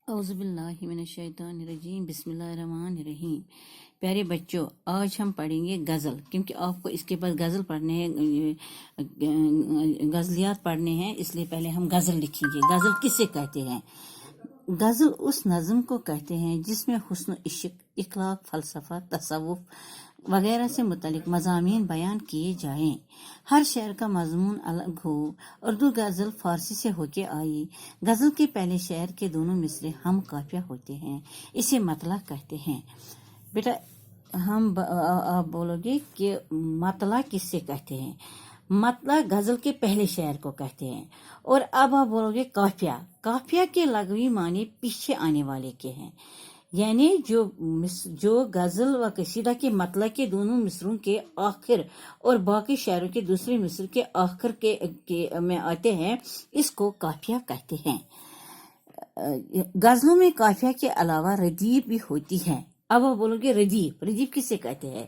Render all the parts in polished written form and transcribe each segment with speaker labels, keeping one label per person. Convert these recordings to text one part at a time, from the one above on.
Speaker 1: اعوذ باللہ من الشیطان الرجیم، بسم اللہ الرحمن الرحیم۔ پیارے بچوں، آج ہم پڑھیں گے غزل، کیونکہ آپ کو اس کے بعد غزل پڑھنے ہیں، غزلیات پڑھنے ہیں، اس لیے پہلے ہم غزل لکھیں گے۔ غزل کسے کہتے ہیں؟ غزل اس نظم کو کہتے ہیں جس میں حسن و عشق، اخلاق، فلسفہ، تصوف وغیرہ سے متعلق مضامین بیان کیے جائیں۔ ہر شعر کا مضمون الگ ہو۔ اردو غزل فارسی سے ہو کے آئی۔ غزل کے پہلے شعر کے دونوں مصرے ہم قافیہ ہوتے ہیں، اسے مطلع کہتے ہیں۔ بیٹا آپ بولو گے کہ مطلع کس سے کہتے ہیں؟ مطلع غزل کے پہلے شعر کو کہتے ہیں۔ اور اب آپ بولو گے قافیہ۔ قافیہ کے لغوی معنی پیچھے آنے والے کے ہیں، یعنی جو غزل و قصیدہ کے مطلع کے دونوں مصروں کے آخر اور باقی شعروں کے دوسرے مصر کے آخر کے میں آتے ہیں، اس کو قافیہ کہتے ہیں۔ غزلوں میں قافیہ کے علاوہ ردیف بھی ہوتی ہے۔ اب آپ بولو گے ردیف کسے کہتے ہیں؟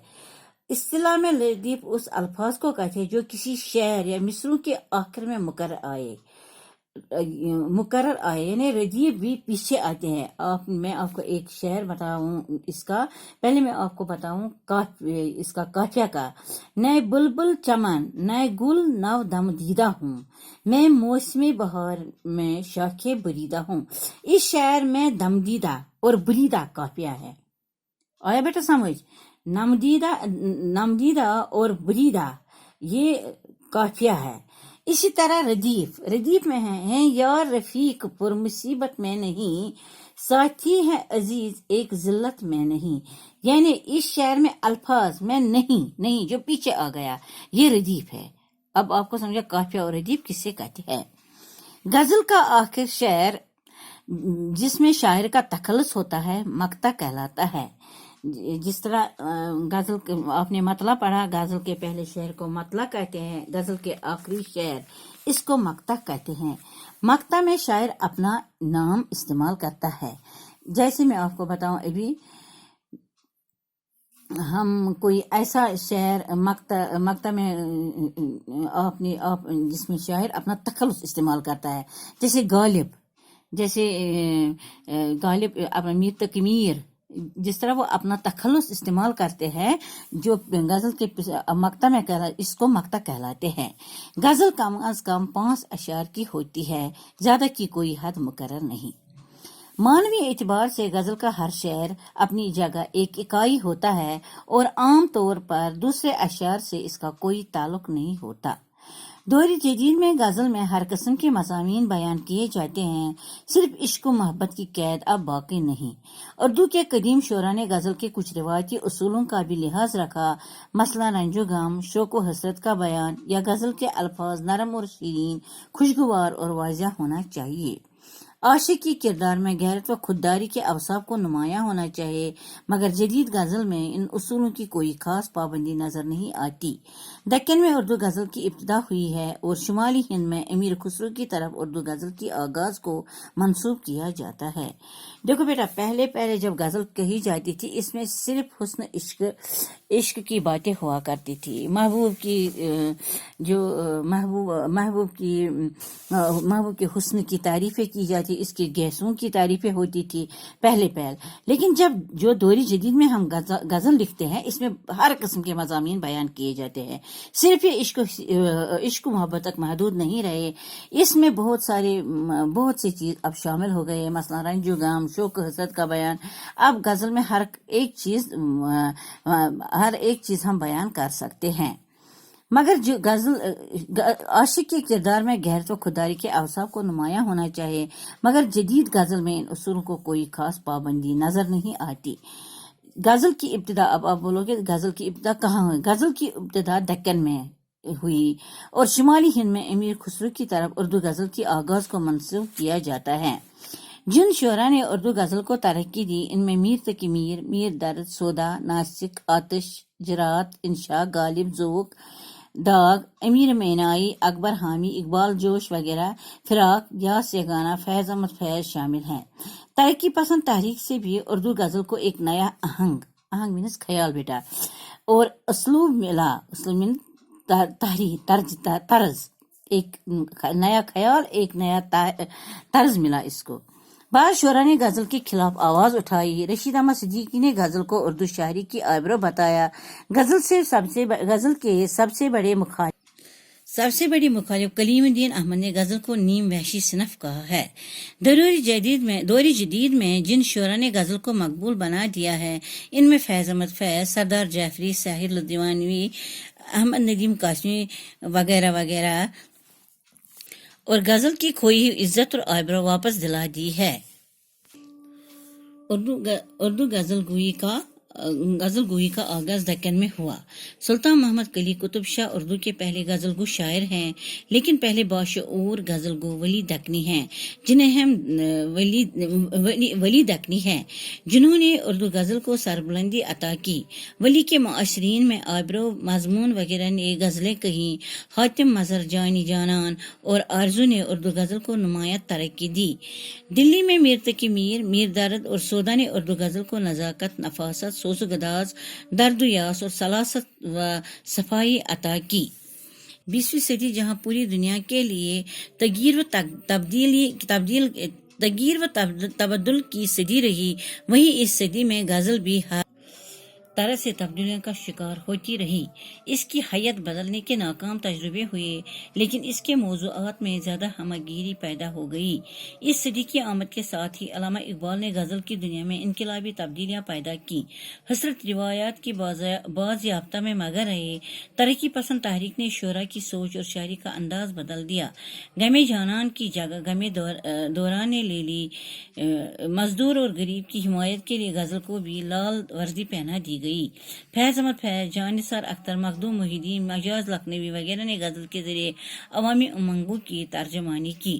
Speaker 1: اصطلاح میں ردیف اس الفاظ کو کہتے ہیں جو کسی شعر یا مصروں کے آخر میں مقرر آئے، یعنی ردیف بھی پیچھے آتے ہیں۔ میں آپ کو ایک شعر بتاؤں اس کا، پہلے میں آپ کو بتاؤں اس کا قافیہ کا۔ نئے بلبل چمن، نئے گل نو دم دیدہ ہوں، میں موسم بہار میں شاخ بریدہ ہوں۔ اس شعر میں دم دیدہ اور بریدہ قافیہ ہے۔ آیا بیٹا سمجھ؟ نمدیدہ اور بریدہ یہ قافیہ ہے۔ اسی طرح ردیف میں ہیں یار رفیق پر مصیبت میں نہیں، ساتھی ہے عزیز ایک ذلت میں نہیں، یعنی اس شعر میں الفاظ میں نہیں جو پیچھے آ گیا، یہ ردیف ہے۔ اب آپ کو سمجھا قافیہ اور ردیف کس سے کہتے ہیں؟ غزل کا آخر شعر جس میں شاعر کا تخلص ہوتا ہے مقطع کہلاتا ہے۔ جس طرح غزل آپ نے مطلع پڑھا، غزل کے پہلے شعر کو مطلع کہتے ہیں، غزل کے آخری شعر اس کو مقطع کہتے ہیں۔ مقطع میں شاعر اپنا نام استعمال کرتا ہے۔ جیسے میں آپ کو بتاؤں، ابھی ہم کوئی ایسا شعر مقطع میں جس میں شاعر اپنا تخلص استعمال کرتا ہے، جیسے غالب اپنا میر تقی میر، جس طرح وہ اپنا تخلص استعمال کرتے ہیں جو غزل کے مقطع میں اس کو مقطع کہلاتے ہیں۔ غزل کم از کم 5 اشعار کی ہوتی ہے، زیادہ کی کوئی حد مقرر نہیں۔ معنوی اعتبار سے غزل کا ہر شعر اپنی جگہ ایک اکائی ہوتا ہے اور عام طور پر دوسرے اشعار سے اس کا کوئی تعلق نہیں ہوتا۔ دور جدید میں غزل میں ہر قسم کے مضامین بیان کیے جاتے ہیں، صرف عشق و محبت کی قید اب باقی نہیں۔ اردو کے قدیم شعراء نے غزل کے کچھ روایتی اصولوں کا بھی لحاظ رکھا، مثلا رنج و غم، شوق و حسرت کا بیان، یا غزل کے الفاظ نرم اور شیرین، خوشگوار اور واضح ہونا چاہیے۔ عاشق کی کردار میں غیرت و خودداری کے اوصاف کو نمایاں ہونا چاہیے، مگر جدید غزل میں ان اصولوں کی کوئی خاص پابندی نظر نہیں آتی۔ دکن میں اردو غزل کی ابتدا ہوئی ہے اور شمالی ہند میں امیر خسرو کی طرف اردو غزل کی آغاز کو منسوب کیا جاتا ہے۔ دیکھو بیٹا، پہلے جب غزل کہی جاتی تھی، اس میں صرف حسن عشق کی باتیں ہوا کرتی تھی، محبوب کے حسن کی تعریفیں کی جاتی، اس کے گیسوں کی تعریفیں ہوتی تھی پہلے۔ لیکن جو دوری جدید میں ہم غزل لکھتے ہیں، اس میں ہر قسم کے مضامین بیان کیے جاتے ہیں، صرف یہ عشق و محبت تک محدود نہیں رہے، اس میں بہت سی چیز اب شامل ہو گئے، مثلا رنج و غم، شوق و حسرت کا بیان۔ اب غزل میں ہر ایک چیز ہم بیان کر سکتے ہیں، مگر جو عاشق کے کردار میں غیرت و خودداری کے اوصاف کو نمایاں ہونا چاہیے، مگر جدید غزل میں ان اصولوں کو کوئی خاص پابندی نظر نہیں آتی۔ غزل کی ابتدا، اب آپ بولو گے غزل کی ابتدا کہاں ہوئی؟ غزل کی ابتدا دکن میں ہوئی اور شمالی ہند میں امیر خسرو کی طرف اردو غزل کی آغاز کو منسوب کیا جاتا ہے۔ جن شعراء نے اردو غزل کو ترقی دی، ان میں میر تقی میر درد، سودا، ناسک، آتش، جرات، انشا، غالب، ذوق، داغ، امیر مینائی، اکبر حامی، اقبال جوش وغیرہ، فراق، یاس یگانہ، فیض احمد فیض شامل ہیں۔ ترقی پسند تحریک سے بھی اردو غزل کو ایک نیا آہنگ مینس خیال بیٹا اور اسلوب ملا، طرز، ایک نیا خیال، ایک نیا طرز ملا اس کو۔ بعض شعراء نے غزل کے خلاف آواز اٹھائی۔ رشید احمد صدیقی نے غزل کو اردو شاعری کی آبرو بتایا۔ غزل کے سب سے بڑے مخالف کلیم الدین احمد نے غزل کو نیم وحشی صنف کہا ہے۔ دور جدید میں جن شعراء نے غزل کو مقبول بنا دیا ہے ان میں فیض احمد فیض، سردار جعفری، ساحر لدھیانوی، احمد ندیم قاسمی وغیرہ وغیرہ، اور غزل کی کھوئی ہوئی عزت اور آبرو واپس دلا دی ہے۔ اردو غزل گوئی کا آغاز دکن میں ہوا۔ سلطان محمد قلی قطب شاہ اردو کے پہلے غزل گو شاعر ہیں، لیکن پہلے باشعور غزل گو ولی دکنی ہیں، جنہیں ہم ولی دکنی ہیں، جنہوں نے اردو غزل کو سربلندی عطا کی۔ ولی کے معاصرین میں آبرو، مضمون وغیرہ نے غزلیں کہیں۔ حاتم مظہر، جانی جانان اور آرزو نے اردو غزل کو نمایاں ترقی دی۔ دلی میں میر تقی میر، میر درد اور سودا نے اردو غزل کو نزاکت، نفاست، سوز و گداز، درد و یاس اور سلاست و صفائی عطا کی۔ 20ویں صدی جہاں پوری دنیا کے لیے تغیر و تبدل کی صدی رہی، وہیں اس صدی میں غزل بھی ہر طرح سے تبدیلیوں کا شکار ہوتی رہی۔ اس کی حیت بدلنے کے ناکام تجربے ہوئے، لیکن اس کے موضوعات میں زیادہ ہمہ گیری پیدا ہو گئی۔ اس صدی کی آمد کے ساتھ ہی علامہ اقبال نے غزل کی دنیا میں انقلابی تبدیلیاں پیدا کی۔ حسرت روایات کی بازیافتہ میں مگر رہے۔ ترقی پسند تحریک نے شعراء کی سوچ اور شاعری کا انداز بدل دیا۔ غم جانان کی جگہ غم دوران نے لے لی۔ مزدور اور غریب کی حمایت کے لیے غزل کو بھی لال وردی پہنا دی گئی۔ فیض احمد فیض، جان نثار اختر، مخدوم محی الدین، مجاز لکھنوی وغیرہ نے غزل کے ذریعے عوامی امنگوں کی ترجمانی کی۔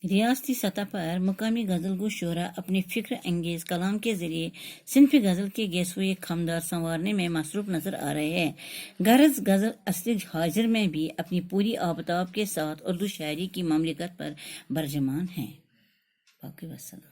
Speaker 1: ریاستی سطح پر مقامی غزل گو شعراء اپنے فکر انگیز کلام کے ذریعے صنف غزل کے گیسوئے خمدار سنوارنے میں مصروف نظر آ رہے ہیں۔ غرض غزل عصر حاضر میں بھی اپنی پوری آبتاب کے ساتھ اردو شاعری کی مملکت پر برجمان ہے۔ باقی وسلام۔